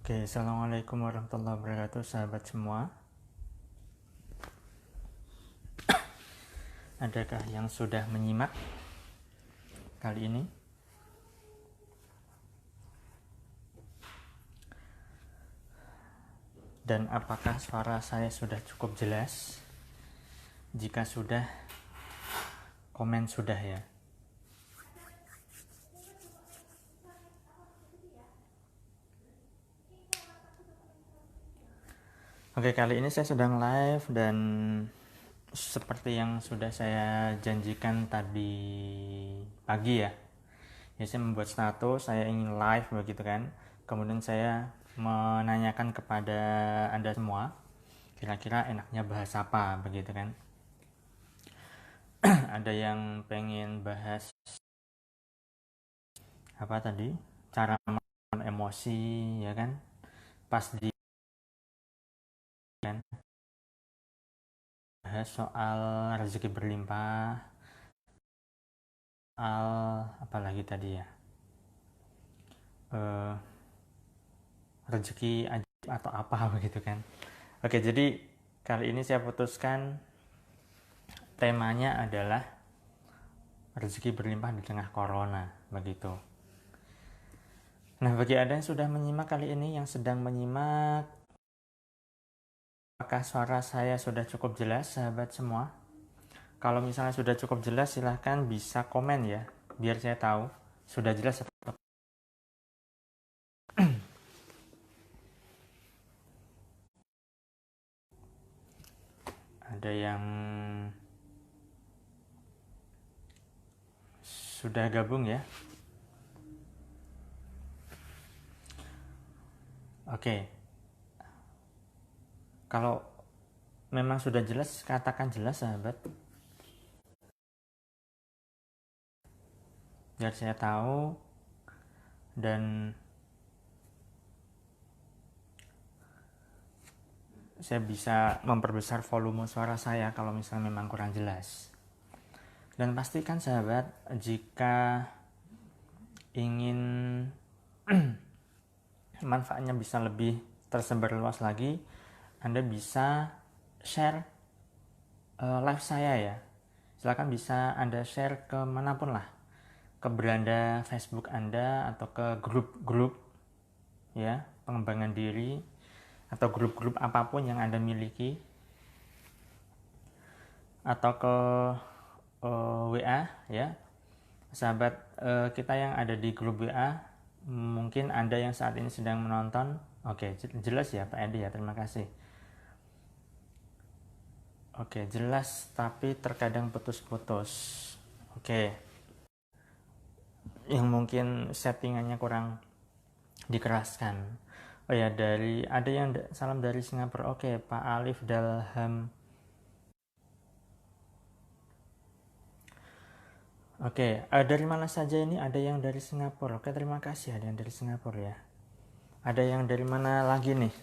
Oke, assalamualaikum warahmatullahi wabarakatuh, sahabat semua. Adakah yang sudah menyimak kali ini? Dan apakah suara saya sudah cukup jelas? Jika sudah, komen sudah ya. Oke, kali ini saya sedang live dan seperti yang sudah saya janjikan tadi pagi ya. Saya membuat status, saya ingin live begitu kan. Kemudian saya menanyakan kepada Anda semua, kira-kira enaknya bahas apa begitu kan. Ada yang pengen bahas apa tadi? Cara melawan emosi ya kan? Pas di kan bahas soal rezeki berlimpah, apalagi tadi ya, eh, rezeki ajaib atau apa begitu kan. Oke, jadi kali ini saya putuskan temanya adalah rezeki berlimpah di tengah corona begitu. Nah, bagi Anda yang sudah menyimak kali ini, yang sedang menyimak, apakah suara saya sudah cukup jelas, sahabat semua? Kalau misalnya sudah cukup jelas, silahkan bisa komen ya, biar saya tahu sudah jelas atau ada yang sudah gabung ya. Oke, kalau memang sudah jelas, katakan jelas sahabat, biar saya tahu dan saya bisa memperbesar volume suara saya kalau misalnya memang kurang jelas. Dan pastikan sahabat, jika ingin manfaatnya bisa lebih tersebar luas lagi, Anda bisa share live saya ya. Silakan bisa Anda share ke manapun lah, ke beranda Facebook Anda atau ke grup-grup ya, pengembangan diri atau grup-grup apapun yang Anda miliki, atau ke WA ya. Sahabat kita yang ada di grup WA, mungkin Anda yang saat ini sedang menonton. Oke, jelas ya Pak Edi ya, terima kasih. Oke, jelas tapi terkadang putus-putus. Oke, yang mungkin settingannya kurang dikeraskan. Oh ya, ada yang salam dari Singapura. Oke, Pak Alif Dalham. Oke, dari mana saja ini? Ada yang dari Singapura. Oke, terima kasih ada yang dari Singapura ya. Ada yang dari mana lagi nih?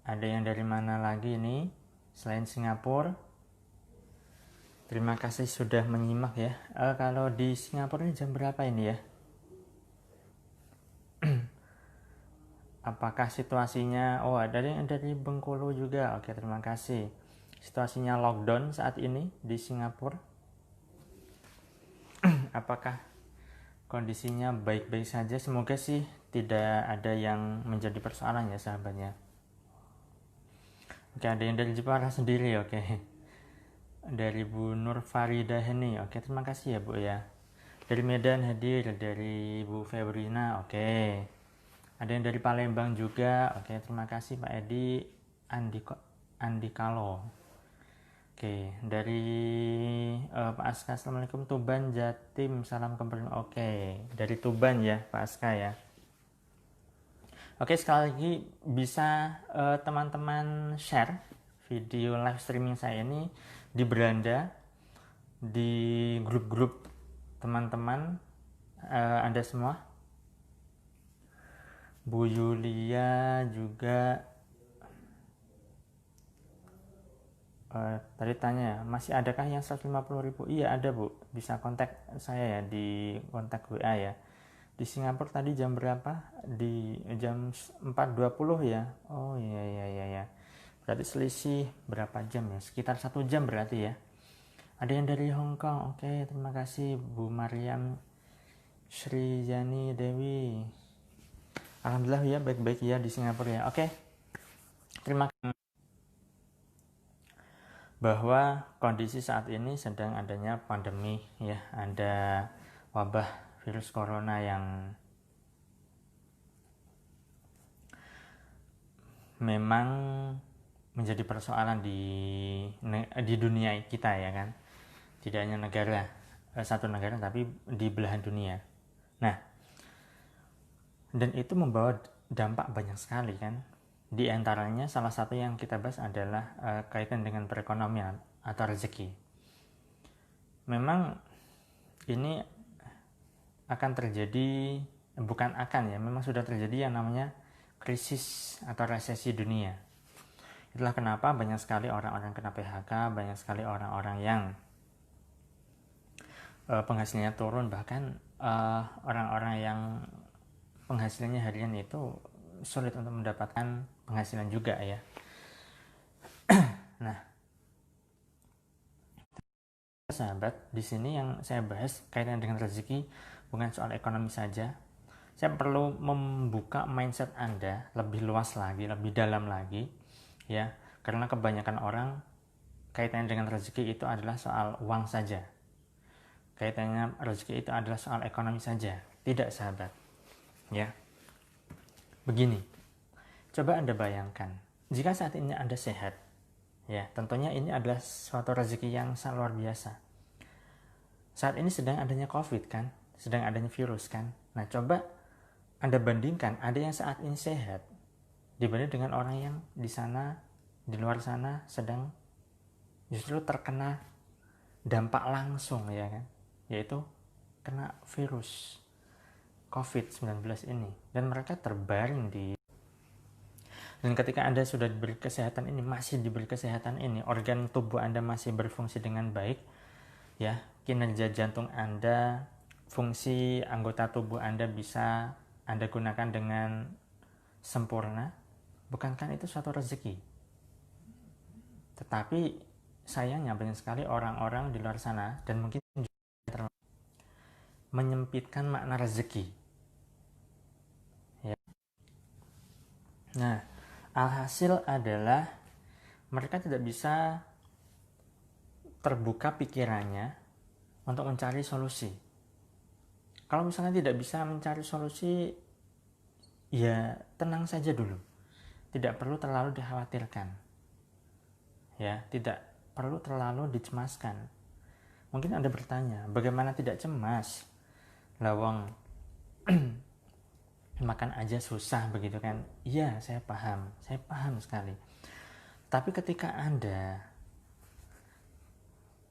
Ada yang dari mana lagi nih? Selain Singapura. Terima kasih sudah menyimak ya. Kalau di Singapura ini jam berapa ini ya? Apakah situasinya, oh ada yang dari Bengkulu juga. Oke, terima kasih. Situasinya lockdown saat ini di Singapura. Apakah kondisinya baik-baik saja? Semoga sih tidak ada yang menjadi persoalan ya sahabatnya. Oke, ada yang dari Jepara sendiri. Oke, dari Bu Nur Farida Heni. Oke, terima kasih ya Bu ya. Dari Medan hadir, dari Bu Febrina. Oke, ada yang dari Palembang juga. Oke, terima kasih Pak Edi Andikalo. Oke, dari Pak Aska, Assalamualaikum Tuban Jatim, salam kembali. Oke, dari Tuban ya Pak Aska ya. Oke, sekali lagi bisa teman-teman share video live streaming saya ini di beranda, di grup-grup teman-teman Anda semua. Bu Yulia juga. tadi tanya masih adakah yang 150.000? Iya ada Bu, bisa kontak saya ya di kontak WA ya. Di Singapura tadi jam berapa? Di jam 4.20 ya. Oh iya iya iya ya. Berarti selisih berapa jam ya? Sekitar 1 jam berarti ya. Ada yang dari Hong Kong. Oke, terima kasih Bu Mariam Srijani Dewi. Alhamdulillah ya, baik-baik ya di Singapura ya. Oke. Terima kasih. Bahwa kondisi saat ini sedang adanya pandemi ya, ada wabah virus corona yang memang menjadi persoalan di dunia kita ya kan. Tidak hanya satu negara tapi di belahan dunia. Nah, dan itu membawa dampak banyak sekali kan. Di antaranya salah satu yang kita bahas adalah kaitan dengan perekonomian atau rezeki. Memang ini akan terjadi, bukan akan ya, memang sudah terjadi yang namanya krisis atau resesi dunia. Itulah kenapa banyak sekali orang-orang kena PHK, banyak sekali orang-orang yang penghasilannya turun, bahkan orang-orang yang penghasilannya harian itu sulit untuk mendapatkan penghasilan juga ya. Nah, sahabat, di sini yang saya bahas kaitan dengan rezeki bukan soal ekonomi saja. Saya perlu membuka mindset Anda lebih luas lagi, lebih dalam lagi ya. Karena kebanyakan orang kaitannya dengan rezeki itu adalah soal uang saja. Kaitannya rezeki itu adalah soal ekonomi saja. Tidak, sahabat. Ya. Begini. Coba Anda bayangkan, jika saat ini Anda sehat, ya, tentunya ini adalah suatu rezeki yang sangat luar biasa. Saat ini sedang adanya COVID kan, sedang adanya virus kan. Nah, coba Anda bandingkan ada yang saat ini sehat dibanding dengan orang yang di sana, di luar sana sedang justru terkena dampak langsung ya kan, yaitu kena virus COVID-19 ini, dan mereka terbaring di. Dan ketika Anda sudah diberi kesehatan ini, masih diberi kesehatan ini, organ tubuh Anda masih berfungsi dengan baik, ya, kinerja jantung Anda, fungsi anggota tubuh Anda bisa Anda gunakan dengan sempurna, bukankah itu suatu rezeki? Tetapi sayangnya banyak sekali orang-orang di luar sana, dan mungkin juga menyempitkan makna rezeki. Ya. Nah, alhasil adalah mereka tidak bisa terbuka pikirannya untuk mencari solusi. Kalau misalnya tidak bisa mencari solusi, ya tenang saja dulu. Tidak perlu terlalu dikhawatirkan. Ya, tidak perlu terlalu dicemaskan. Mungkin Anda bertanya, bagaimana tidak cemas? Lawang makan aja susah begitu kan. Iya, saya paham sekali. Tapi ketika Anda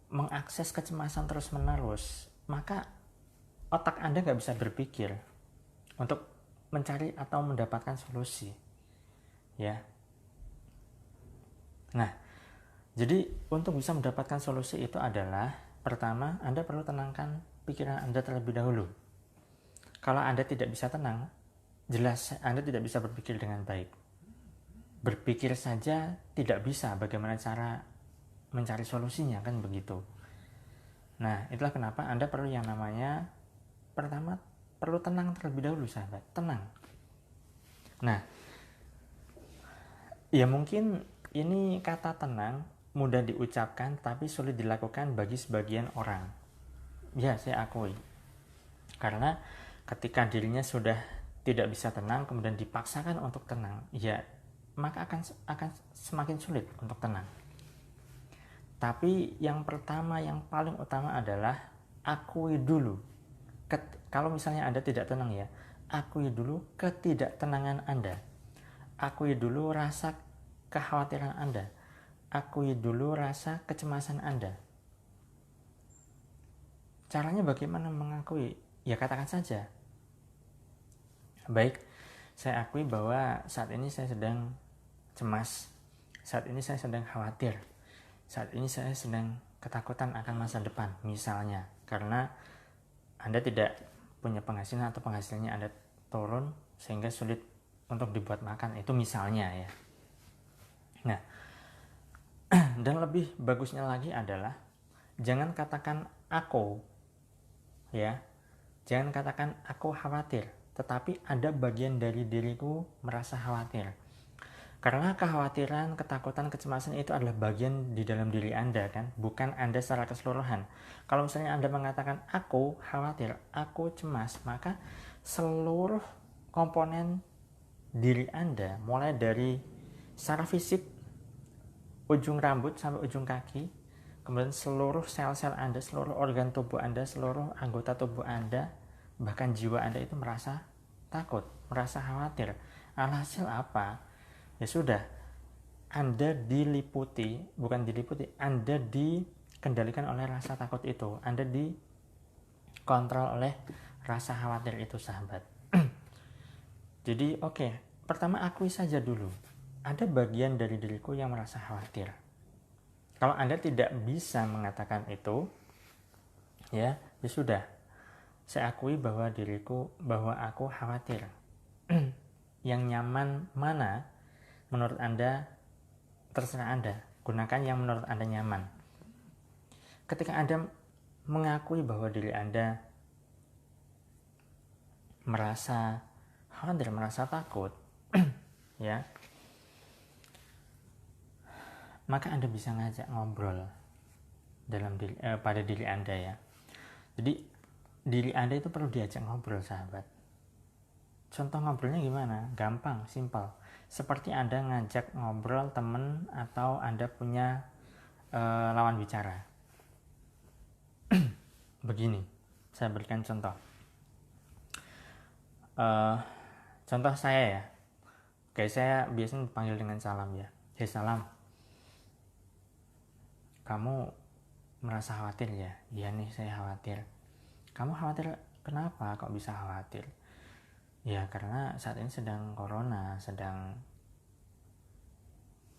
mengakses kecemasan terus menerus, maka otak Anda nggak bisa berpikir untuk mencari atau mendapatkan solusi ya. Nah, jadi untuk bisa mendapatkan solusi itu adalah, pertama Anda perlu tenangkan pikiran Anda terlebih dahulu. Kalau Anda tidak bisa tenang, jelas Anda tidak bisa berpikir dengan baik. Berpikir saja tidak bisa, bagaimana cara mencari solusinya, kan begitu. Nah, itulah kenapa Anda perlu yang namanya, pertama perlu tenang terlebih dahulu, sahabat. Tenang. Nah, ya mungkin ini kata tenang mudah diucapkan tapi sulit dilakukan bagi sebagian orang. Ya, saya akui. Karena ketika dirinya sudah tidak bisa tenang kemudian dipaksakan untuk tenang, ya maka akan semakin sulit untuk tenang. Tapi yang pertama, yang paling utama adalah akui dulu. Kalau misalnya Anda tidak tenang ya, akui dulu ketidaktenangan Anda. Akui dulu rasa kekhawatiran Anda. Akui dulu rasa kecemasan Anda. Caranya bagaimana mengakui? Ya katakan saja, baik, saya akui bahwa saat ini saya sedang cemas. Saat ini saya sedang khawatir. saat ini saya sedang ketakutan akan masa depan misalnya, karena Anda tidak punya penghasilan atau penghasilannya Anda turun sehingga sulit untuk dibuat makan, itu misalnya ya. Nah, dan lebih bagusnya lagi adalah jangan katakan aku, ya, jangan katakan aku khawatir, tetapi ada bagian dari diriku merasa khawatir. Karena kekhawatiran, ketakutan, kecemasan itu adalah bagian di dalam diri Anda kan, bukan Anda secara keseluruhan. Kalau misalnya Anda mengatakan aku khawatir, aku cemas, maka seluruh komponen diri Anda, mulai dari secara fisik, ujung rambut sampai ujung kaki, kemudian seluruh sel-sel Anda, seluruh organ tubuh Anda, seluruh anggota tubuh Anda, bahkan jiwa Anda itu merasa takut, merasa khawatir. Alhasil apa? Ya sudah, Anda Anda dikendalikan oleh rasa takut itu, Anda dikontrol oleh rasa khawatir itu, sahabat. Jadi pertama akui saja dulu, ada bagian dari diriku yang merasa khawatir. Kalau Anda tidak bisa mengatakan itu, ya sudah, saya akui bahwa aku khawatir. Yang nyaman mana menurut Anda, terserah Anda, gunakan yang menurut Anda nyaman. Ketika Anda mengakui bahwa diri Anda merasa khawatir, merasa takut, ya, maka Anda bisa ngajak ngobrol pada diri Anda ya. Jadi diri Anda itu perlu diajak ngobrol, sahabat. Contoh ngobrolnya gimana? Gampang, simpel. Seperti Anda ngajak ngobrol teman atau Anda punya lawan bicara. Begini, saya berikan contoh. Contoh saya ya. Saya biasanya dipanggil dengan salam ya. Hei salam, kamu merasa khawatir ya? Iya nih, saya khawatir. Kamu khawatir kenapa? Kok bisa khawatir? Ya karena saat ini sedang corona, sedang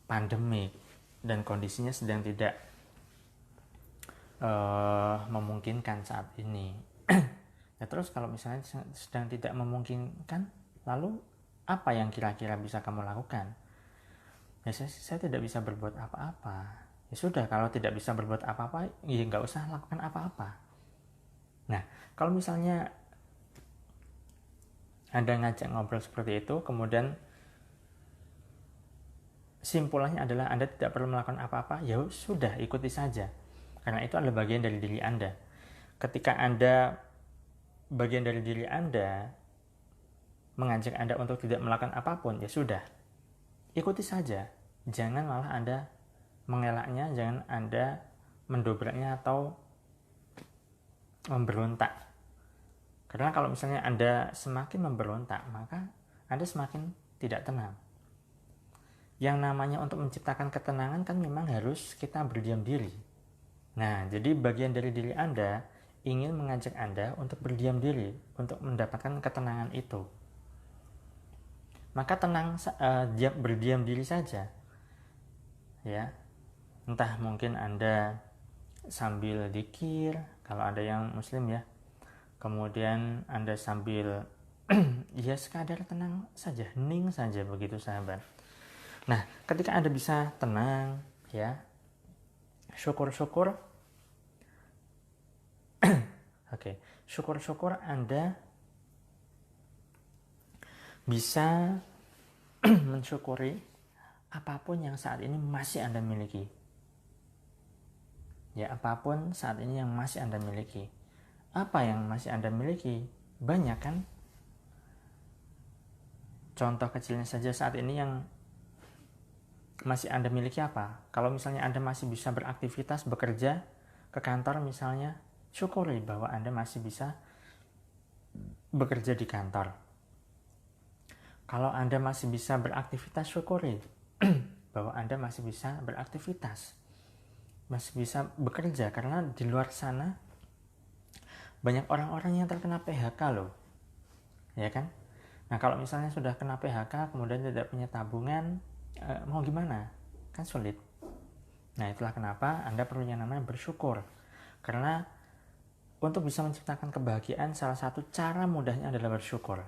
pandemik, dan kondisinya sedang tidak memungkinkan saat ini. Ya terus kalau misalnya sedang tidak memungkinkan, lalu apa yang kira-kira bisa kamu lakukan? Ya saya tidak bisa berbuat apa-apa. Ya sudah, kalau tidak bisa berbuat apa-apa, ya nggak usah lakukan apa-apa. Nah, kalau misalnya Anda ngajak ngobrol seperti itu, kemudian simpulannya adalah Anda tidak perlu melakukan apa-apa, ya sudah, ikuti saja. Karena itu adalah bagian dari diri Anda. Ketika bagian dari diri Anda mengajak Anda untuk tidak melakukan apapun, ya sudah, ikuti saja. Jangan malah Anda mengelaknya, jangan Anda mendobraknya atau memberontak. Karena kalau misalnya Anda semakin memberontak, maka Anda semakin tidak tenang. Yang namanya untuk menciptakan ketenangan kan memang harus kita berdiam diri. Nah, jadi bagian dari diri Anda ingin mengajak Anda untuk berdiam diri, untuk mendapatkan ketenangan itu. Maka berdiam diri saja. Ya. Entah mungkin Anda sambil dzikir, kalau ada yang muslim ya. Kemudian Anda sambil ya sekadar tenang saja, hening saja begitu, sahabat. Nah, ketika Anda bisa tenang, ya, syukur-syukur syukur-syukur Anda bisa mensyukuri apapun yang saat ini masih Anda miliki. Ya, apapun saat ini yang masih Anda miliki. Apa yang masih Anda miliki? Banyak kan? Contoh kecilnya saja saat ini yang masih Anda miliki apa? Kalau misalnya Anda masih bisa beraktivitas, bekerja, ke kantor misalnya, syukuri bahwa Anda masih bisa bekerja di kantor. Kalau Anda masih bisa beraktivitas, syukuri bahwa Anda masih bisa beraktivitas, masih bisa bekerja, karena di luar sana banyak orang-orang yang terkena PHK loh, ya kan? Nah, kalau misalnya sudah kena PHK kemudian tidak punya tabungan, mau gimana? Kan sulit. Nah, itulah kenapa Anda perlu yang namanya bersyukur. Karena untuk bisa menciptakan kebahagiaan, salah satu cara mudahnya adalah bersyukur.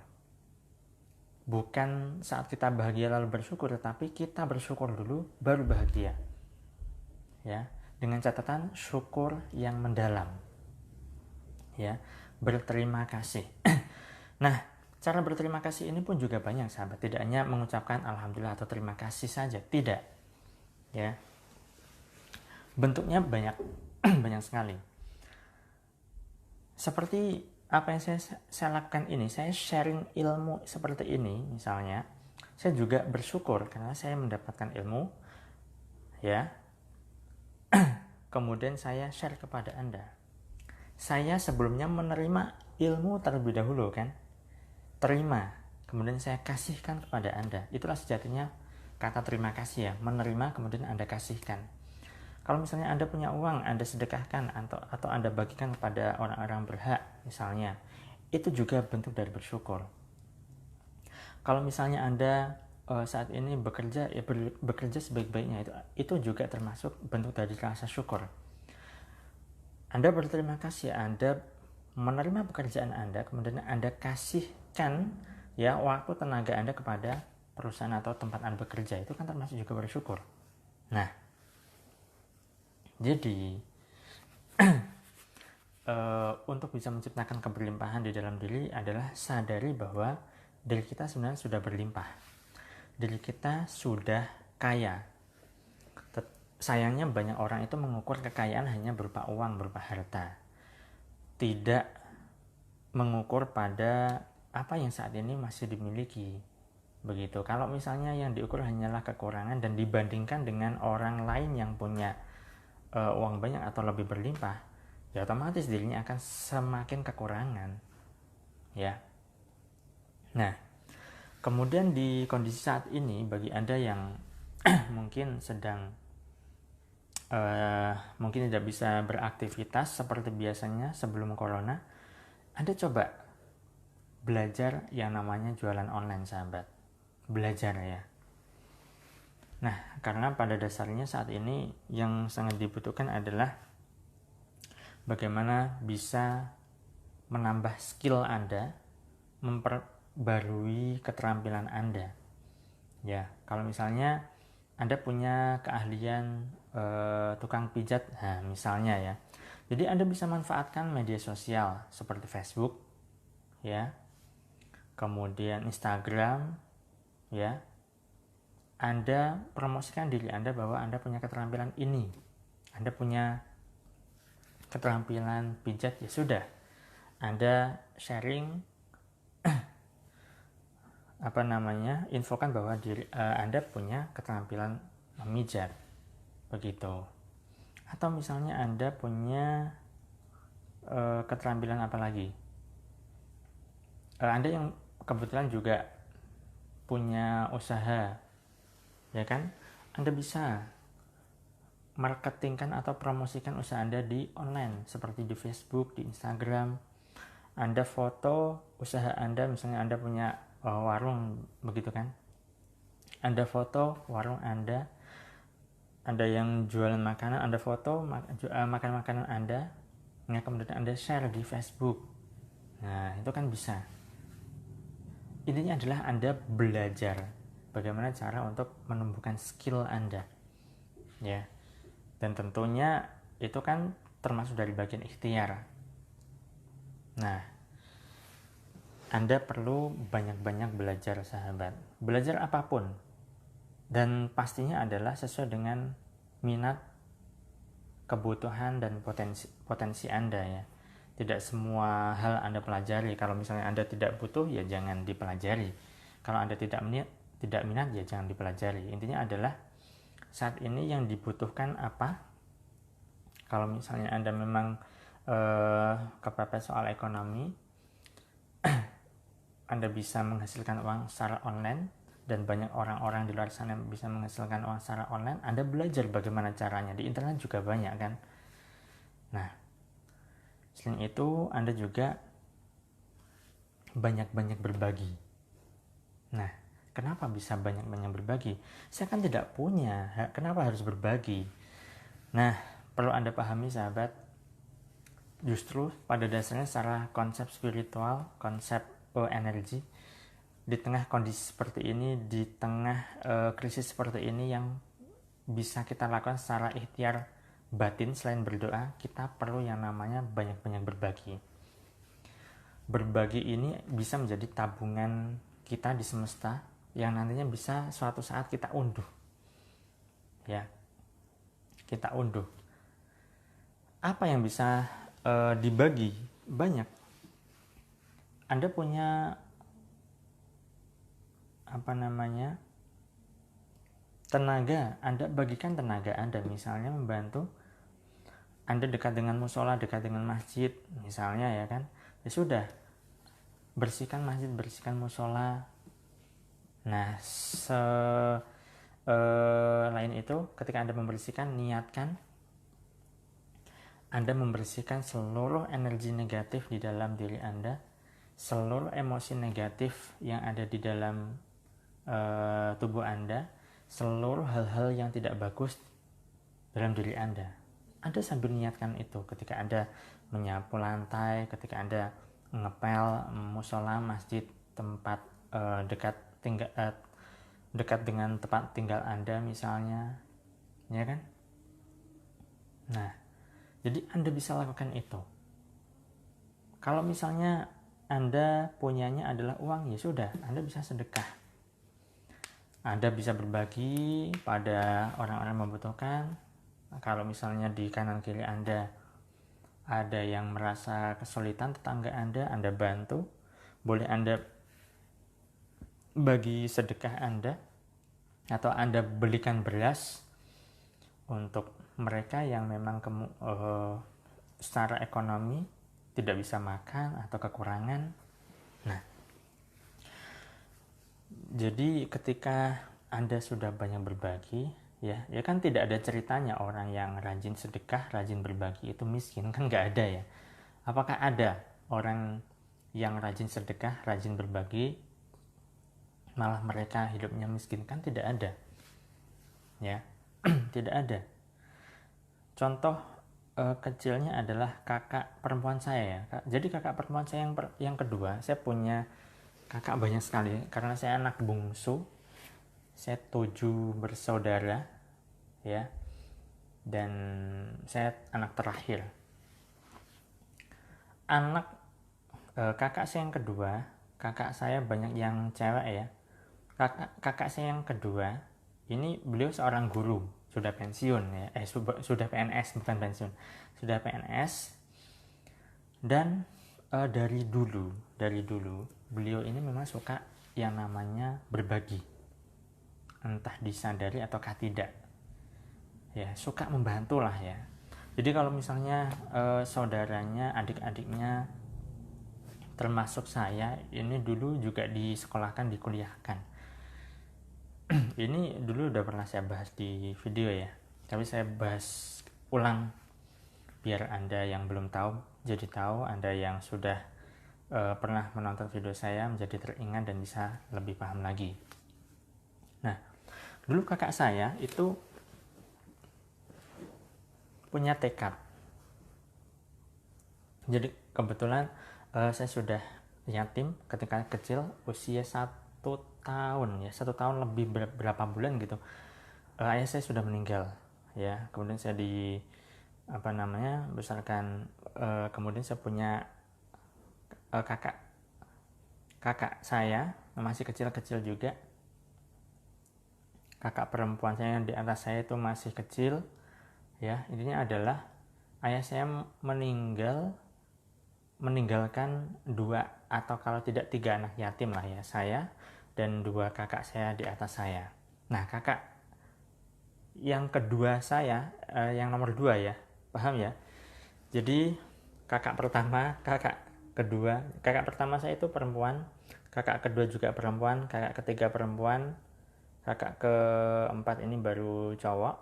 Bukan saat kita bahagia lalu bersyukur, tetapi kita bersyukur dulu baru bahagia. Ya, dengan catatan syukur yang mendalam. Ya, berterima kasih. Nah, cara berterima kasih ini pun juga banyak, sahabat. Tidak hanya mengucapkan alhamdulillah atau terima kasih saja, tidak. Ya. Bentuknya banyak banyak sekali. Seperti apa yang saya lakukan ini, saya sharing ilmu seperti ini misalnya, saya juga bersyukur karena saya mendapatkan ilmu, ya. Kemudian saya share kepada Anda. Saya sebelumnya menerima ilmu terlebih dahulu, kan? Terima, kemudian saya kasihkan kepada Anda. Itulah sejatinya kata terima kasih, ya. Menerima kemudian Anda kasihkan. Kalau misalnya Anda punya uang, Anda sedekahkan atau Anda bagikan kepada orang-orang berhak misalnya, itu juga bentuk dari bersyukur. Kalau misalnya Anda saat ini bekerja, ya bekerja sebaik-baiknya, itu juga termasuk bentuk dari rasa syukur. Anda berterima kasih, Anda menerima pekerjaan Anda, kemudian Anda kasihkan ya waktu tenaga Anda kepada perusahaan atau tempat Anda bekerja, itu kan termasuk juga bersyukur. Nah, jadi untuk bisa menciptakan keberlimpahan di dalam diri adalah sadari bahwa diri kita sebenarnya sudah berlimpah. Diri kita sudah kaya. Sayangnya banyak orang itu mengukur kekayaan hanya berupa uang, berupa harta. Tidak mengukur pada apa yang saat ini masih dimiliki. Begitu. Kalau misalnya yang diukur hanyalah kekurangan dan dibandingkan dengan orang lain yang punya uang banyak atau lebih berlimpah, ya otomatis dirinya akan semakin kekurangan, ya. Nah, kemudian di kondisi saat ini bagi Anda yang mungkin sedang mungkin tidak bisa beraktivitas seperti biasanya sebelum corona, Anda coba belajar yang namanya jualan online, sahabat. Belajar, ya. Nah, karena pada dasarnya saat ini yang sangat dibutuhkan adalah bagaimana bisa menambah skill Anda, memperbarui keterampilan Anda. Ya, kalau misalnya Anda punya keahlian tukang pijat, nah misalnya ya. Jadi Anda bisa manfaatkan media sosial seperti Facebook, ya. Kemudian Instagram, ya. Anda promosikan diri Anda bahwa Anda punya keterampilan ini. Anda punya keterampilan pijat, ya sudah. Anda sharing infokan bahwa Anda punya keterampilan memijat. Begitu. Atau misalnya Anda punya keterampilan apa lagi? Anda yang kebetulan juga punya usaha, ya kan? Anda bisa marketingkan atau promosikan usaha Anda di online seperti di Facebook, di Instagram. Anda foto usaha Anda, misalnya Anda punya warung, begitu kan? Anda foto warung Anda yang jualan makanan, Anda foto makanan Anda, nah kemudian Anda share di Facebook. Nah, itu kan bisa. Intinya adalah Anda belajar bagaimana cara untuk menumbuhkan skill Anda, ya. Dan tentunya itu kan termasuk dari bagian ikhtiar. Nah, Anda perlu banyak-banyak belajar, sahabat. Belajar apapun. Dan pastinya adalah sesuai dengan minat, kebutuhan, dan potensi Anda, ya. Tidak semua hal Anda pelajari. Kalau misalnya Anda tidak butuh, ya jangan dipelajari. Kalau Anda tidak minat, ya jangan dipelajari. Intinya adalah saat ini yang dibutuhkan apa. Kalau misalnya Anda memang kepepet soal ekonomi, Anda bisa menghasilkan uang secara online, dan banyak orang-orang di luar sana bisa menghasilkan uang secara online. Anda belajar bagaimana caranya. Di internet juga banyak, kan. Nah, selain itu Anda juga banyak-banyak berbagi. Nah, kenapa bisa banyak-banyak berbagi? Saya kan tidak punya, kenapa harus berbagi? Nah, perlu Anda pahami sahabat, justru pada dasarnya secara konsep spiritual, konsep energi, di tengah kondisi seperti ini, di tengah krisis seperti ini, yang bisa kita lakukan secara ikhtiar batin selain berdoa, kita perlu yang namanya banyak-banyak berbagi. Berbagi ini bisa menjadi tabungan kita di semesta yang nantinya bisa suatu saat kita unduh. Ya, kita unduh. Apa yang bisa dibagi? Banyak. Anda punya tenaga, Anda bagikan tenaga Anda, misalnya membantu. Anda dekat dengan musola, dekat dengan masjid misalnya, ya kan, ya sudah, bersihkan masjid, bersihkan musola. Nah, lain itu, ketika Anda membersihkan, niatkan Anda membersihkan seluruh energi negatif di dalam diri Anda, seluruh emosi negatif yang ada di dalam tubuh Anda, seluruh hal-hal yang tidak bagus dalam diri Anda. Anda sambil niatkan itu ketika Anda menyapu lantai, ketika Anda ngepel musola, masjid, tempat dekat dengan tempat tinggal Anda misalnya, ya kan? Nah, jadi Anda bisa lakukan itu. Kalau misalnya Anda punyanya adalah uang, ya sudah, Anda bisa sedekah. Anda bisa berbagi pada orang-orang yang membutuhkan. Kalau misalnya di kanan kiri Anda ada yang merasa kesulitan, tetangga Anda bantu. Boleh Anda bagi sedekah Anda, atau Anda belikan beras untuk mereka yang memang secara ekonomi tidak bisa makan atau kekurangan. Nah, jadi ketika Anda sudah banyak berbagi, ya kan tidak ada ceritanya orang yang rajin sedekah, rajin berbagi itu miskin, kan nggak ada ya. Apakah ada orang yang rajin sedekah, rajin berbagi, malah mereka hidupnya miskin? Kan tidak ada, ya. Tidak ada. Contoh kecilnya adalah kakak perempuan saya, ya. Jadi kakak perempuan saya yang kedua, saya punya kakak banyak sekali karena saya anak bungsu. Saya 7 bersaudara, ya, dan saya anak terakhir. Kakak saya yang kedua, kakak saya banyak yang cewek, ya. Kakak saya yang kedua ini, beliau seorang guru, sudah pensiun, ya. Sudah PNS, bukan pensiun, sudah PNS. Dan dari dulu beliau ini memang suka yang namanya berbagi, entah disadari ataukah tidak, ya, suka membantu lah, ya. Jadi kalau misalnya saudaranya, adik-adiknya, termasuk saya, ini dulu juga disekolahkan, dikuliahkan. Ini dulu udah pernah saya bahas di video, ya, tapi saya bahas ulang biar Anda yang belum tahu jadi tahu, Anda yang sudah pernah menonton video saya menjadi teringat dan bisa lebih paham lagi. Nah, dulu kakak saya itu punya tekad. Jadi kebetulan saya sudah yatim ketika kecil, usia 1 tahun, ya, 1 tahun lebih berapa bulan gitu. Ayah saya sudah meninggal, ya. Kemudian saya besarkan. Kemudian saya punya kakak saya masih kecil-kecil juga. Kakak perempuan saya yang di atas saya itu masih kecil, ya. Intinya adalah ayah saya meninggalkan 2 atau kalau tidak 3 anak yatim lah, ya, saya dan 2 kakak saya di atas saya. Nah, kakak yang kedua saya, yang nomor 2, ya, paham ya. Jadi kakak pertama saya itu perempuan, kakak kedua juga perempuan, kakak ketiga perempuan, kakak keempat ini baru cowok,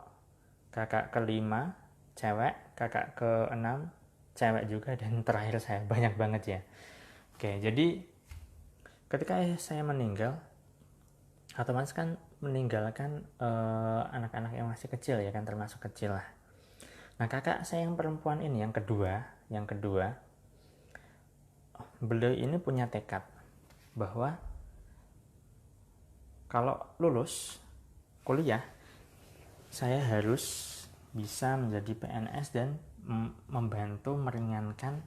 kakak kelima cewek, kakak keenam cewek juga, dan terakhir saya. Banyak banget, ya. Oke, jadi ketika saya meninggal, otomatis kan meninggalkan anak-anak yang masih kecil, ya kan, termasuk kecil lah. Nah, kakak saya yang perempuan ini yang kedua, beliau ini punya tekad bahwa kalau lulus kuliah saya harus bisa menjadi PNS dan membantu meringankan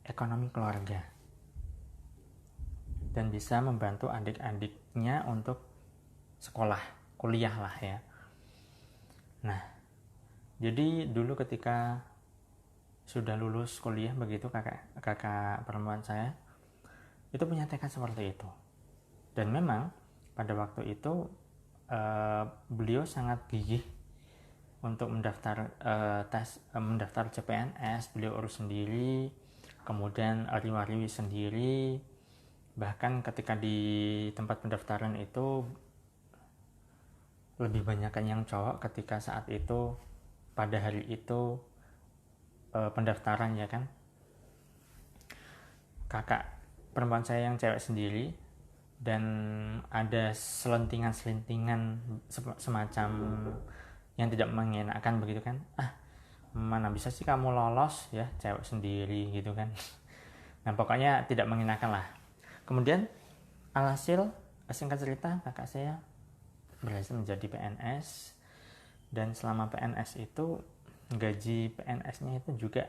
ekonomi keluarga dan bisa membantu adik-adiknya untuk sekolah, kuliah lah ya. Nah, jadi dulu ketika sudah lulus kuliah begitu kakak perempuan saya itu punya tekad seperti itu. Dan memang pada waktu itu beliau sangat gigih untuk mendaftar CPNS. Beliau urus sendiri, kemudian riwa-riwi sendiri. Bahkan ketika di tempat pendaftaran itu lebih banyak yang cowok ketika saat itu, pada hari itu pendaftaran ya kan. Kakak perempuan saya yang cewek sendiri, dan ada selentingan semacam yang tidak mengenakan begitu kan. Mana bisa sih kamu lolos ya, cewek sendiri gitu kan. Nah pokoknya tidak mengenakan lah. Kemudian alhasil singkat cerita kakak saya berhasil menjadi PNS, dan selama PNS itu gaji PNS-nya itu juga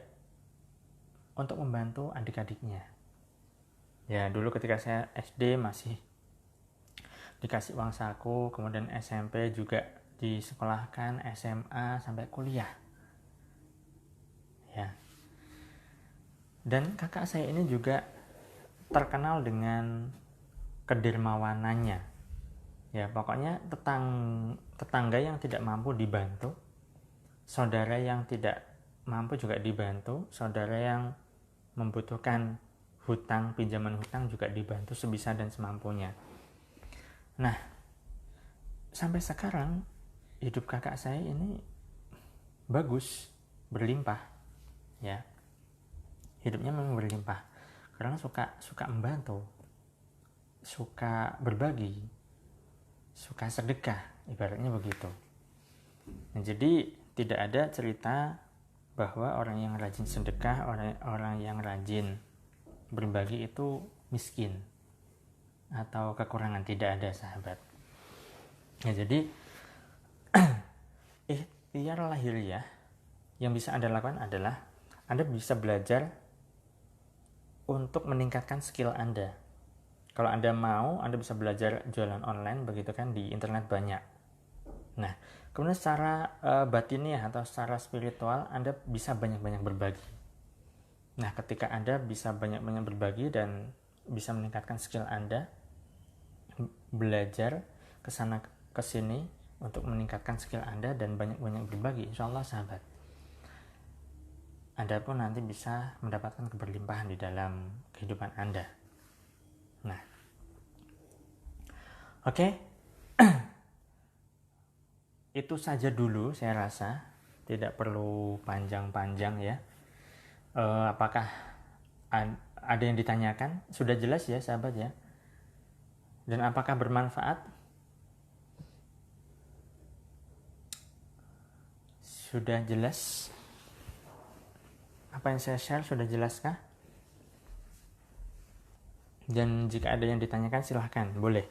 untuk membantu adik-adiknya. Ya dulu ketika saya SD masih dikasih uang saku, kemudian SMP juga disekolahkan, SMA sampai kuliah. Ya. Dan kakak saya ini juga terkenal dengan kedermawanannya. Ya, pokoknya tetangga yang tidak mampu dibantu, saudara yang tidak mampu juga dibantu, saudara yang membutuhkan pinjaman hutang juga dibantu sebisa dan semampunya. Nah, sampai sekarang hidup kakak saya ini bagus, berlimpah ya. Hidupnya memang berlimpah karena suka membantu, suka berbagi, suka sedekah, ibaratnya begitu. Nah, jadi tidak ada cerita bahwa orang yang rajin sedekah, orang yang rajin berbagi itu miskin atau kekurangan, tidak ada sahabat. Nah, jadi ikhtiar lahiriah yang bisa Anda lakukan adalah Anda bisa belajar untuk meningkatkan skill Anda. Kalau Anda mau, Anda bisa belajar jualan online begitu kan, di internet banyak. Nah, kemudian secara batiniah atau secara spiritual Anda bisa banyak-banyak berbagi. Nah, ketika Anda bisa banyak-banyak berbagi dan bisa meningkatkan skill Anda, belajar kesana kesini untuk meningkatkan skill Anda dan banyak-banyak berbagi, insya Allah sahabat, Anda pun nanti bisa mendapatkan keberlimpahan di dalam kehidupan Anda. Nah, oke. Itu saja dulu saya rasa, tidak perlu panjang-panjang ya. Apakah ada yang ditanyakan? Sudah jelas ya sahabat ya? Dan apakah bermanfaat? Sudah jelas? Apa yang saya share sudah jelaskah? Dan jika ada yang ditanyakan silahkan, boleh.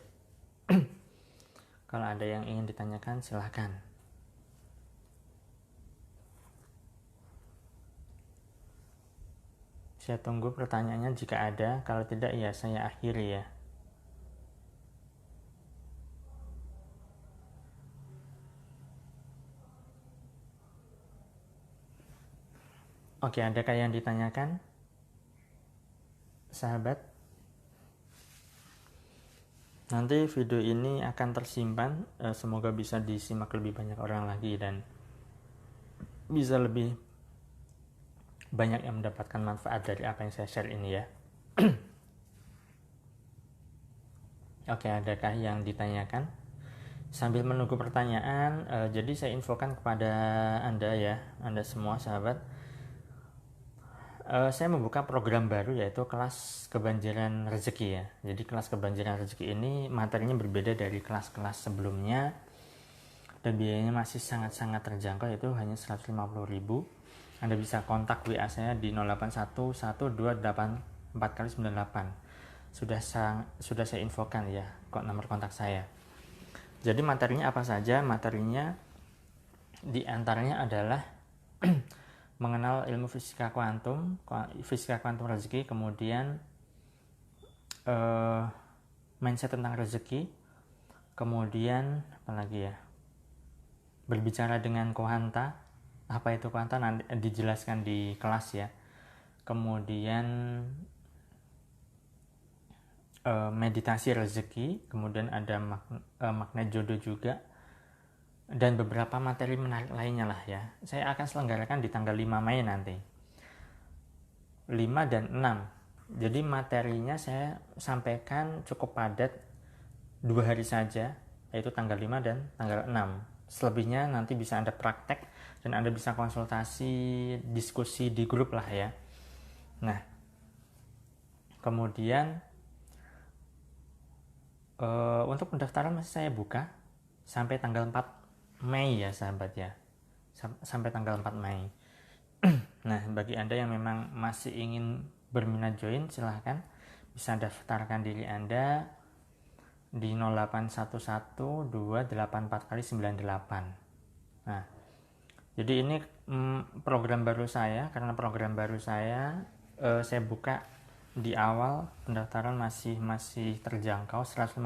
Kalau ada yang ingin ditanyakan silahkan. Saya tunggu pertanyaannya jika ada. Kalau tidak ya saya akhiri ya. Oke, adakah yang ditanyakan? Sahabat, nanti video ini akan tersimpan, semoga bisa disimak lebih banyak orang lagi dan bisa lebih banyak yang mendapatkan manfaat dari apa yang saya share ini ya. Oke, adakah yang ditanyakan? Sambil menunggu pertanyaan, jadi saya infokan kepada Anda ya, Anda semua sahabat, saya membuka program baru yaitu kelas kebanjiran rezeki ya. Jadi kelas kebanjiran rezeki ini materinya berbeda dari kelas-kelas sebelumnya. dan biayanya masih sangat-sangat terjangkau, yaitu hanya 150.000. Anda bisa kontak WA saya di 081128 sudah saya infokan ya kok nomor kontak saya. Jadi materinya apa saja? Materinya diantaranya adalah mengenal ilmu fisika kuantum rezeki, kemudian mindset tentang rezeki, kemudian apa lagi ya, berbicara dengan kuanta. Apa itu kuanta nanti dijelaskan di kelas ya. Kemudian meditasi rezeki, kemudian ada magnet jodoh juga, dan beberapa materi menarik lainnya lah ya. Saya akan selenggarakan di tanggal 5 Mei nanti, 5 dan 6. Jadi materinya saya sampaikan cukup padat, 2 hari saja, yaitu tanggal 5 dan tanggal 6. Selebihnya nanti bisa Anda praktek dan Anda bisa konsultasi, diskusi di grup lah ya. Nah, kemudian untuk pendaftaran masih saya buka sampai tanggal 4 Mei ya sahabat ya, sampai tanggal 4 Mei. Nah, bagi Anda yang memang masih ingin berminat join, silahkan bisa daftarkan diri Anda di 0811284998. Nah, jadi ini program baru saya, karena program baru saya buka di awal pendaftaran masih terjangkau 150.000,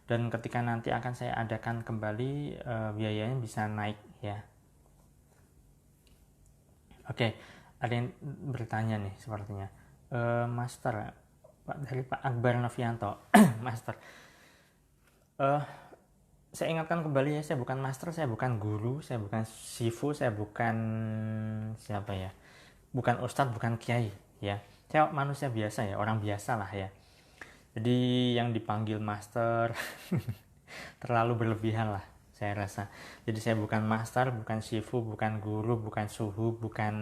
dan ketika nanti akan saya adakan kembali biayanya bisa naik ya. Oke, ada yang bertanya nih sepertinya, Master, dari Pak Akbar Novianto. Master, saya ingatkan kembali ya, saya bukan master, saya bukan guru, saya bukan sifu, saya bukan siapa ya, bukan ustadz, bukan kiai ya. Saya manusia biasa ya, orang biasa lah ya. Jadi yang dipanggil master terlalu berlebihan lah saya rasa. Jadi saya bukan master, bukan sifu, bukan guru, bukan suhu, bukan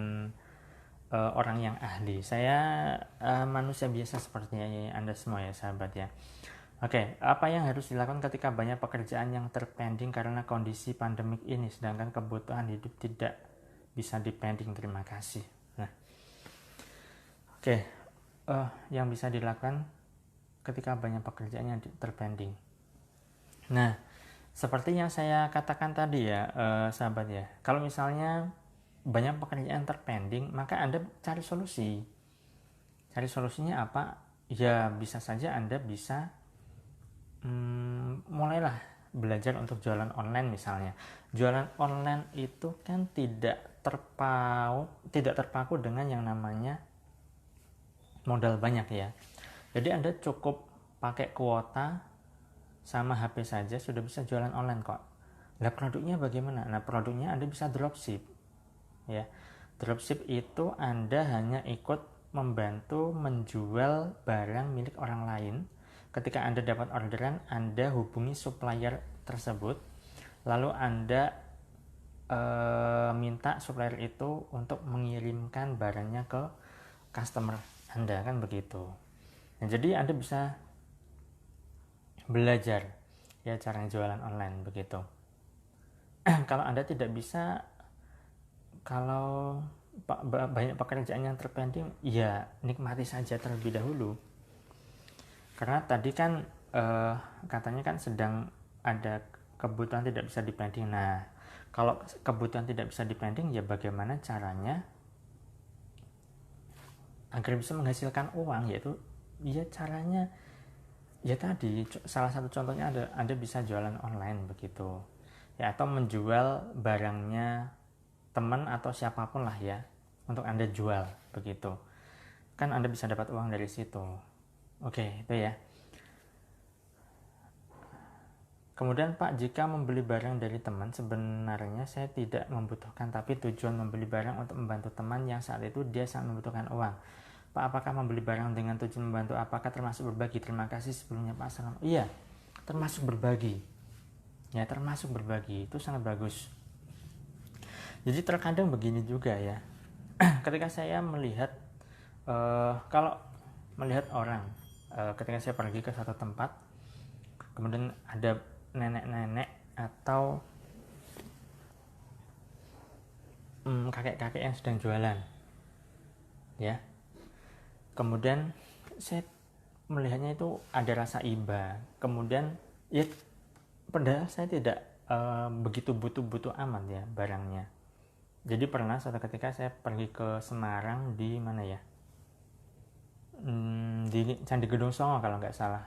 orang yang ahli. Saya manusia biasa seperti Anda semua ya sahabat ya. Oke, apa yang harus dilakukan ketika banyak pekerjaan yang terpending karena kondisi pandemik ini, sedangkan kebutuhan hidup tidak bisa dipending? Terima kasih. Nah, oke, yang bisa dilakukan ketika banyak pekerjaan yang terpending. Nah, seperti yang saya katakan tadi ya, sahabat ya, kalau misalnya banyak pekerjaan terpending, maka Anda cari solusi. Cari solusinya apa? Ya, bisa saja Anda bisa mulailah belajar untuk jualan online misalnya. Jualan online itu kan tidak terpaku dengan yang namanya modal banyak ya. Jadi Anda cukup pakai kuota sama HP saja sudah bisa jualan online kok. Nah, produknya bagaimana? Nah, produknya Anda bisa dropship ya. Dropship itu Anda hanya ikut membantu menjual barang milik orang lain. Ketika Anda dapat orderan, Anda hubungi supplier tersebut, lalu Anda minta supplier itu untuk mengirimkan barangnya ke customer Anda, kan begitu. Nah, jadi Anda bisa belajar ya cara jualan online begitu. Kalau Anda tidak bisa, kalau banyak pekerjaan yang terpending, ya nikmati saja terlebih dahulu. Karena tadi kan katanya kan sedang ada kebutuhan tidak bisa dipending. Nah, kalau kebutuhan tidak bisa dipending, ya bagaimana caranya agar bisa menghasilkan uang? Yaitu ya caranya ya tadi, salah satu contohnya Anda bisa jualan online begitu ya, atau menjual barangnya teman atau siapapun lah ya untuk Anda jual begitu, kan Anda bisa dapat uang dari situ. Oke, itu ya. Kemudian Pak, jika membeli barang dari teman, sebenarnya saya tidak membutuhkan, tapi tujuan membeli barang untuk membantu teman yang saat itu dia sangat membutuhkan uang. Pak, apakah membeli barang dengan tujuan membantu, apakah termasuk berbagi? Terima kasih sebelumnya Pak. Salam. Iya, termasuk berbagi. Ya, termasuk berbagi, itu sangat bagus. Jadi terkadang begini juga ya, ketika saya melihat, kalau melihat orang, ketika saya pergi ke satu tempat, kemudian ada nenek-nenek atau kakek-kakek yang sedang jualan, ya. Kemudian saya melihatnya itu ada rasa iba. Kemudian ya padahal saya tidak begitu butuh amat ya barangnya. Jadi pernah suatu ketika saya pergi ke Semarang di mana ya? Di Candi Gedong Songo kalau nggak salah.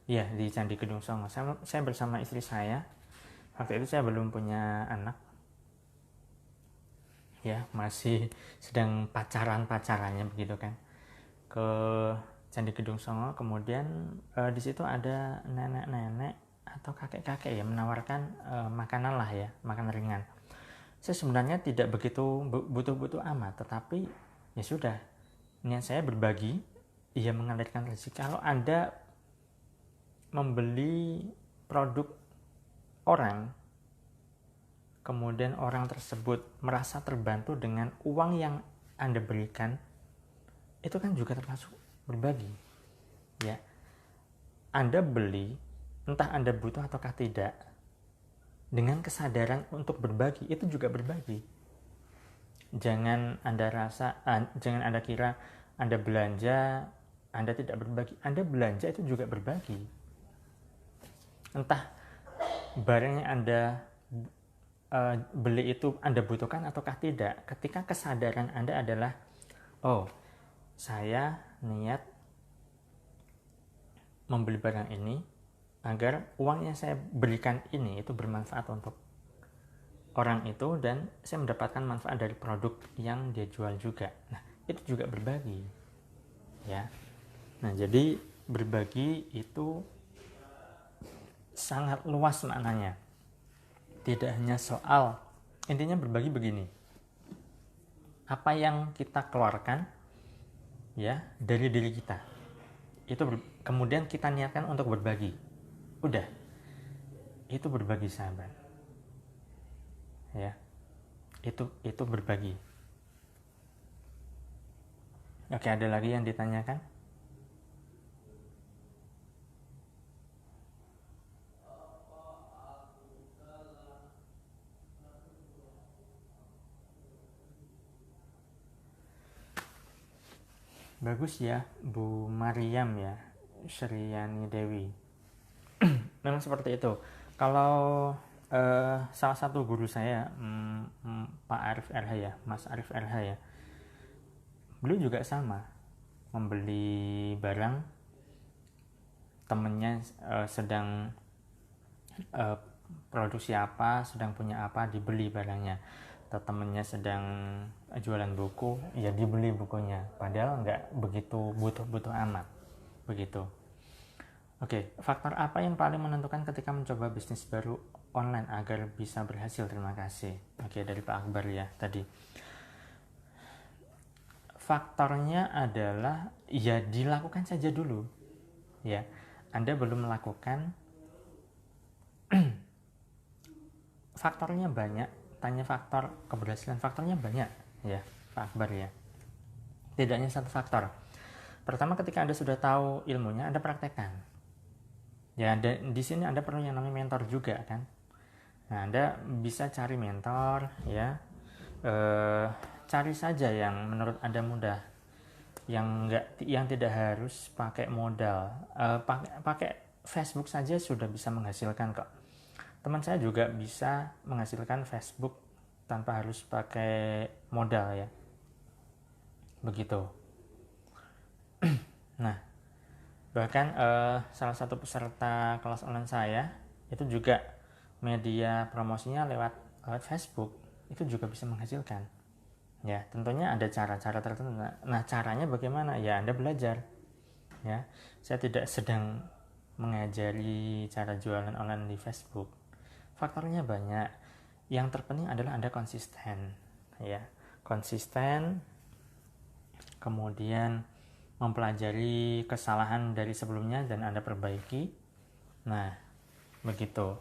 Iya, di Candi Gedong Songo. Saya bersama istri saya. Waktu itu saya belum punya anak. Ya, masih sedang pacarannya begitu kan. Ke Candi Gedong Songo, kemudian di situ ada nenek-nenek atau kakek-kakek ya menawarkan makanan lah ya, makanan ringan. Saya sebenarnya tidak begitu butuh amat, tetapi ya sudah, niat saya berbagi, ia mengalirkan rezeki. Kalau Anda membeli produk orang, kemudian orang tersebut merasa terbantu dengan uang yang Anda berikan, itu kan juga termasuk berbagi, ya. Anda beli, entah Anda butuh ataukah tidak, dengan kesadaran untuk berbagi, itu juga berbagi. Jangan Anda kira Anda belanja, Anda tidak berbagi. Anda belanja itu juga berbagi. Entah barang yang Anda beli itu Anda butuhkan ataukah tidak, ketika kesadaran Anda adalah, oh, saya niat membeli barang ini agar uang yang saya berikan ini itu bermanfaat untuk orang itu dan saya mendapatkan manfaat dari produk yang dia jual juga. Nah, itu juga berbagi, ya. Nah, jadi berbagi itu sangat luas maknanya. Tidak hanya soal, intinya berbagi begini. Apa yang kita keluarkan ya dari diri kita, itu kemudian kita niatkan untuk berbagi. Udah, itu berbagi, sahabat. Ya, itu berbagi. Oke, ada lagi yang ditanyakan? Bagus ya, Bu Mariam ya, Sriani Dewi. Memang seperti itu. Kalau salah satu guru saya, Pak Arif RH ya, Mas Arif RH ya, beliau juga sama, membeli barang temennya sedang produksi apa, sedang punya apa, dibeli barangnya. Atau temennya sedang jualan buku, ya dibeli bukunya, padahal nggak begitu butuh amat begitu. Oke, faktor apa yang paling menentukan ketika mencoba bisnis baru online agar bisa berhasil? Terima kasih. Oke, dari Pak Akbar ya tadi. Faktornya adalah ya dilakukan saja dulu. Ya, Anda belum melakukan, faktornya banyak. Tanya faktor keberhasilan, faktornya banyak ya, Pak Akbar ya. Tidak hanya satu faktor. Pertama, ketika Anda sudah tahu ilmunya, Anda praktekkan. Ya, di sini Anda perlu yang namanya mentor juga kan. Nah, Anda bisa cari mentor ya. Cari saja yang menurut Anda mudah. Yang tidak harus pakai modal. Pakai Facebook saja sudah bisa menghasilkan kok. Teman saya juga bisa menghasilkan Facebook tanpa harus pakai modal ya. Begitu. Nah, bahkan salah satu peserta kelas online saya itu juga media promosinya lewat Facebook, itu juga bisa menghasilkan. Ya, tentunya ada cara-cara tertentu. Nah, caranya bagaimana? Ya, Anda belajar. Ya, saya tidak sedang mengajari cara jualan online di Facebook. Faktornya banyak. Yang terpenting adalah Anda konsisten. Ya, konsisten. Kemudian mempelajari kesalahan dari sebelumnya dan Anda perbaiki. Nah, begitu.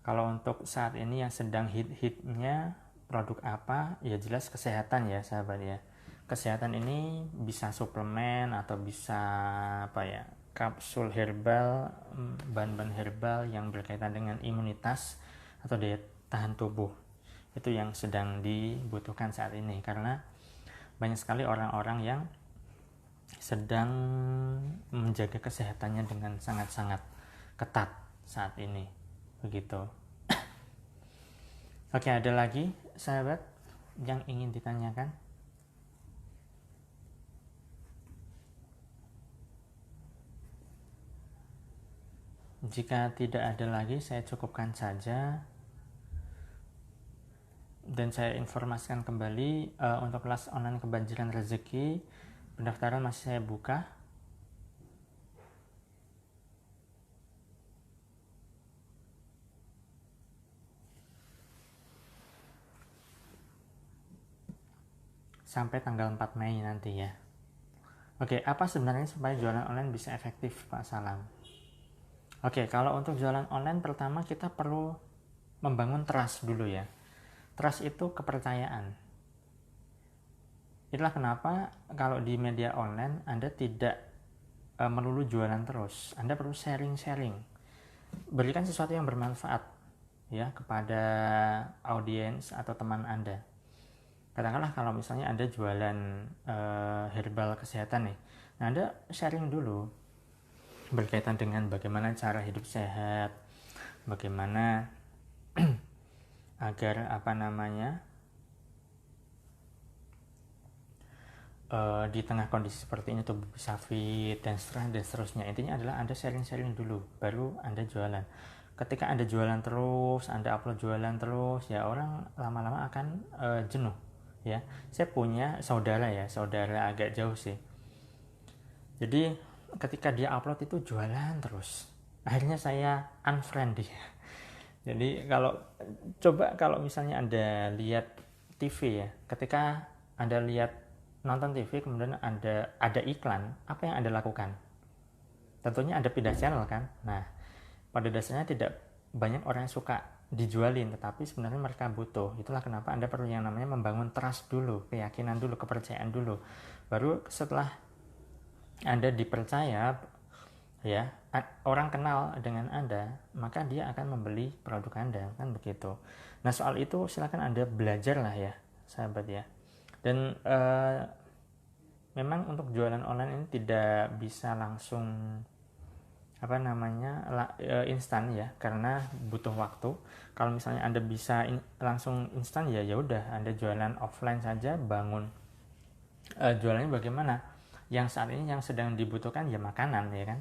Kalau untuk saat ini yang sedang hit-hitnya produk apa? Ya jelas kesehatan ya, sahabat ya. Kesehatan ini bisa suplemen atau bisa apa ya? Kapsul herbal, bahan-bahan herbal yang berkaitan dengan imunitas atau daya tahan tubuh. Itu yang sedang dibutuhkan saat ini, karena banyak sekali orang-orang yang sedang menjaga kesehatannya dengan sangat-sangat ketat saat ini, begitu. Oke, ada lagi sahabat yang ingin ditanyakan? Jika tidak ada lagi, saya cukupkan saja. Dan saya informasikan kembali, untuk kelas online kebanjiran rezeki, pendaftaran masih saya buka. Sampai tanggal 4 Mei nanti ya. Oke, apa sebenarnya supaya jualan online bisa efektif, Pak Salam? Oke, kalau untuk jualan online pertama kita perlu membangun trust dulu ya. Trust itu kepercayaan. Itulah kenapa kalau di media online Anda tidak melulu jualan terus. Anda perlu sharing-sharing. Berikan sesuatu yang bermanfaat ya kepada audiens atau teman Anda. Katakanlah kalau misalnya Anda jualan herbal kesehatan nih. Nah, Anda sharing dulu berkaitan dengan bagaimana cara hidup sehat, bagaimana agar di tengah kondisi seperti ini tubuh bisa fit dan seterusnya. Intinya adalah Anda sharing-sharing dulu, baru Anda jualan. Ketika Anda jualan terus, Anda upload jualan terus, ya orang lama-lama akan jenuh ya. Saya punya saudara agak jauh sih. Jadi ketika dia upload itu jualan terus, akhirnya saya unfriend dia. Jadi kalau misalnya Anda lihat TV ya, ketika Anda nonton TV kemudian ada iklan, apa yang Anda lakukan? Tentunya Anda pindah channel kan. Nah, pada dasarnya tidak banyak orang yang suka dijualin, tetapi sebenarnya mereka butuh. Itulah kenapa Anda perlu yang namanya membangun trust dulu, keyakinan dulu, kepercayaan dulu. Baru setelah Anda dipercaya ya, orang kenal dengan Anda, maka dia akan membeli produk Anda, kan begitu. Nah, soal itu silakan Anda belajar lah ya sahabat ya. Dan memang untuk jualan online ini tidak bisa langsung instan ya, karena butuh waktu. Kalau misalnya Anda bisa langsung instan ya udah Anda jualan offline saja, bangun jualannya bagaimana. Yang saat ini yang sedang dibutuhkan ya makanan ya kan.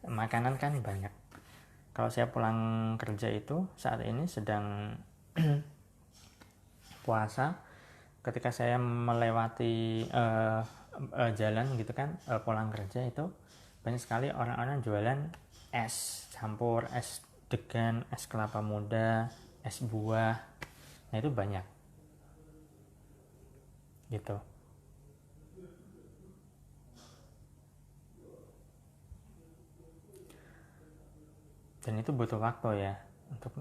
Makanan kan banyak. Kalau saya pulang kerja itu saat ini sedang puasa, ketika saya melewati jalan gitu kan, pulang kerja itu banyak sekali orang-orang jualan es campur, es degan, es kelapa muda, es buah. Nah itu banyak gitu. Dan itu butuh waktu ya untuk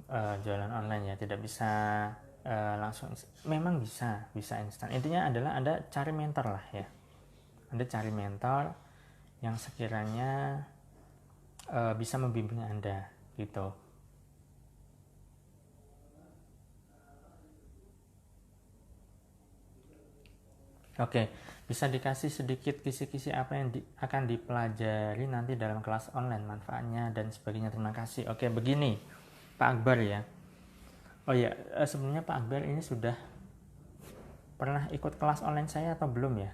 jualan online ya, tidak bisa langsung. Memang bisa instan. Intinya adalah Anda cari mentor lah ya. Anda cari mentor yang sekiranya bisa membimbing Anda gitu. Oke, bisa dikasih sedikit kisi-kisi apa yang akan dipelajari nanti dalam kelas online, manfaatnya dan sebagainya. Terima kasih. Oke, begini Pak Akbar ya. Oh ya, sebenarnya Pak Akbar ini sudah pernah ikut kelas online saya atau belum ya?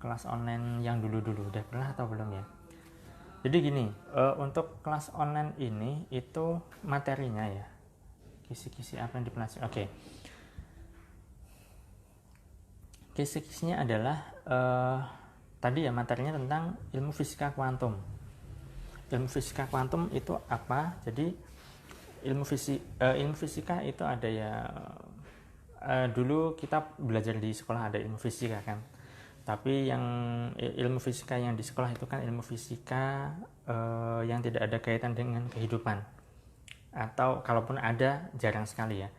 Kelas online yang dulu-dulu udah pernah atau belum ya? Jadi gini, untuk kelas online ini itu materinya ya, kisi-kisi apa yang dipelajari. Oke. Kisi-kisinya adalah tadi ya materinya tentang ilmu fisika kuantum. Ilmu fisika kuantum itu apa? Jadi ilmu fisika itu ada ya, dulu kita belajar di sekolah ada ilmu fisika kan. Tapi yang ilmu fisika yang di sekolah itu kan ilmu fisika yang tidak ada kaitan dengan kehidupan. Atau kalaupun ada jarang sekali ya.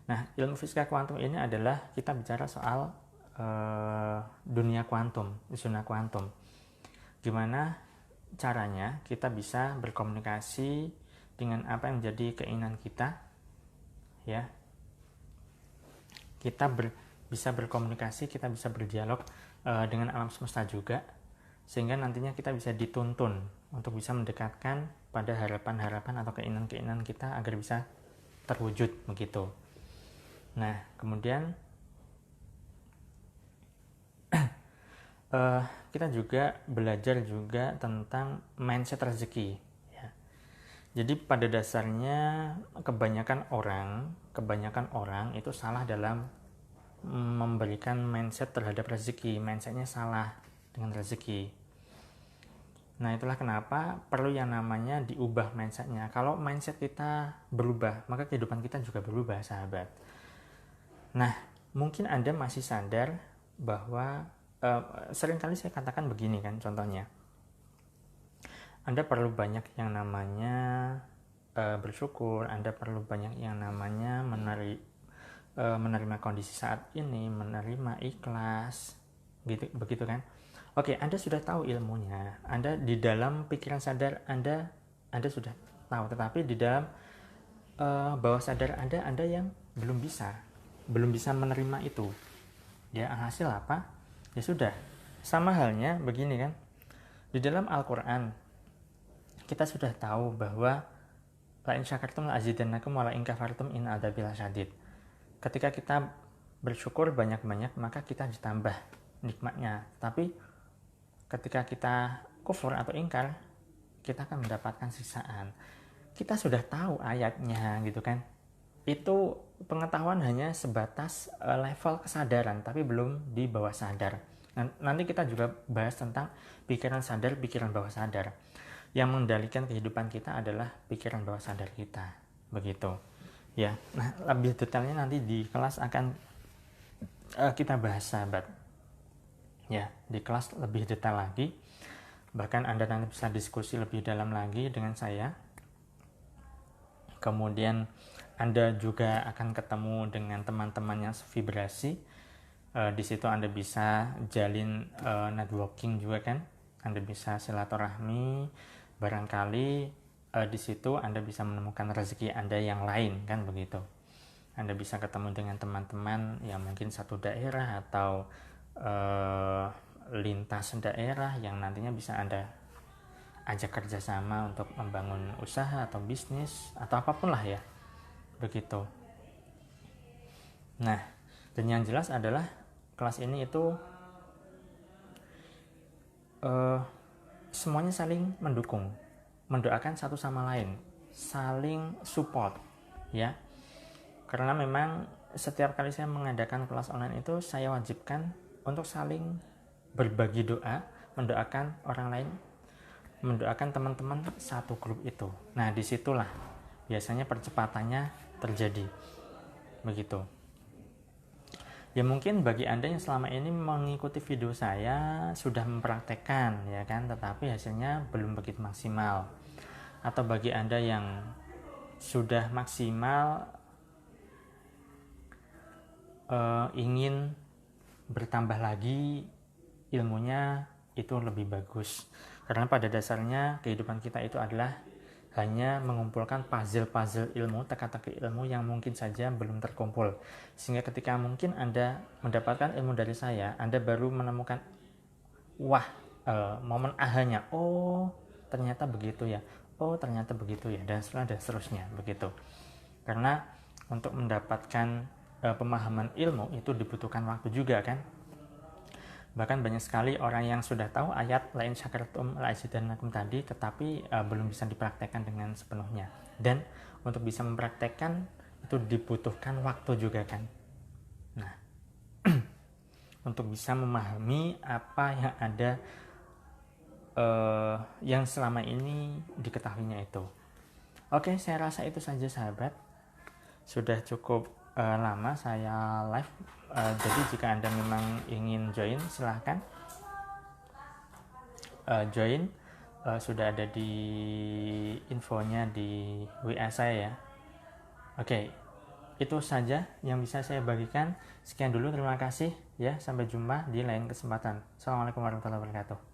Nah, ilmu fisika kuantum ini adalah kita bicara soal dunia kuantum, zona kuantum. Gimana caranya kita bisa berkomunikasi dengan apa yang menjadi keinginan kita ya, bisa berkomunikasi, kita bisa berdialog dengan alam semesta juga, sehingga nantinya kita bisa dituntun untuk bisa mendekatkan pada harapan-harapan atau keinginan-keinginan kita agar bisa terwujud begitu. Nah, kemudian kita juga belajar juga tentang mindset rezeki ya. Jadi pada dasarnya kebanyakan orang itu salah dalam memberikan mindset terhadap rezeki. Mindsetnya salah dengan rezeki. Nah, itulah kenapa perlu yang namanya diubah mindsetnya. Kalau mindset kita berubah, maka kehidupan kita juga berubah, sahabat. Nah, mungkin Anda masih sadar bahwa seringkali saya katakan begini kan, contohnya Anda perlu banyak yang namanya bersyukur, Anda perlu banyak yang namanya menerima kondisi saat ini, menerima ikhlas gitu, begitu kan. Oke, Anda sudah tahu ilmunya, Anda di dalam pikiran sadar Anda sudah tahu, tetapi di dalam bawah sadar Anda yang belum bisa menerima itu ya. Hasil apa? Ya sudah, sama halnya begini kan, di dalam Al-Quran kita sudah tahu bahwa la in syakartum la azidannakum wa la in kafartum in adzabi lasyadid. Ketika kita bersyukur banyak-banyak, maka kita ditambah nikmatnya. Tapi ketika kita kufur atau ingkar, kita akan mendapatkan siksaan. Kita sudah tahu ayatnya gitu kan. Itu pengetahuan hanya sebatas level kesadaran, tapi belum di bawah sadar. Nanti kita juga bahas tentang pikiran sadar, pikiran bawah sadar. Yang mengendalikan kehidupan kita adalah pikiran bawah sadar kita, begitu ya. Nah, lebih detailnya nanti di kelas akan kita bahas, sahabat ya. Di kelas lebih detail lagi, bahkan Anda nanti bisa diskusi lebih dalam lagi dengan saya. Kemudian Anda juga akan ketemu dengan teman-teman yang sevibrasi. Di situ Anda bisa jalin networking juga kan. Anda bisa silaturahmi, barangkali di situ Anda bisa menemukan rezeki Anda yang lain kan, begitu. Anda bisa ketemu dengan teman-teman yang mungkin satu daerah atau lintas daerah yang nantinya bisa Anda ajak kerjasama untuk membangun usaha atau bisnis atau apapun lah ya, begitu. Nah, dan yang jelas adalah kelas ini itu semuanya saling mendukung, mendoakan satu sama lain, saling support ya. Karena memang setiap kali saya mengadakan kelas online itu saya wajibkan untuk saling berbagi doa, mendoakan orang lain, mendoakan teman-teman satu grup itu. Nah, disitulah biasanya percepatannya terjadi, begitu. Ya mungkin bagi Anda yang selama ini mengikuti video saya sudah mempraktekkan ya kan, tetapi hasilnya belum begitu maksimal. Atau bagi Anda yang sudah maksimal ingin bertambah lagi ilmunya, itu lebih bagus. Karena pada dasarnya kehidupan kita itu adalah hanya mengumpulkan puzzle-puzzle ilmu, teka-teki ilmu yang mungkin saja belum terkumpul. Sehingga ketika mungkin Anda mendapatkan ilmu dari saya, Anda baru menemukan momen ahanya, oh ternyata begitu ya, oh ternyata begitu ya, dan seterusnya begitu. Karena untuk mendapatkan pemahaman ilmu itu dibutuhkan waktu juga kan. Bahkan banyak sekali orang yang sudah tahu ayat la in syakartum la azidannakum tadi, tetapi belum bisa dipraktekkan dengan sepenuhnya. Dan untuk bisa mempraktekkan itu dibutuhkan waktu juga kan. Nah, untuk bisa memahami apa yang ada yang selama ini diketahuinya itu. Oke, saya rasa itu saja, sahabat. Sudah cukup lama saya live, jadi jika Anda memang ingin join silahkan join, sudah ada di infonya di WA saya ya. Oke, itu saja yang bisa saya bagikan. Sekian dulu, terima kasih ya, sampai jumpa di lain kesempatan. Assalamualaikum warahmatullahi wabarakatuh.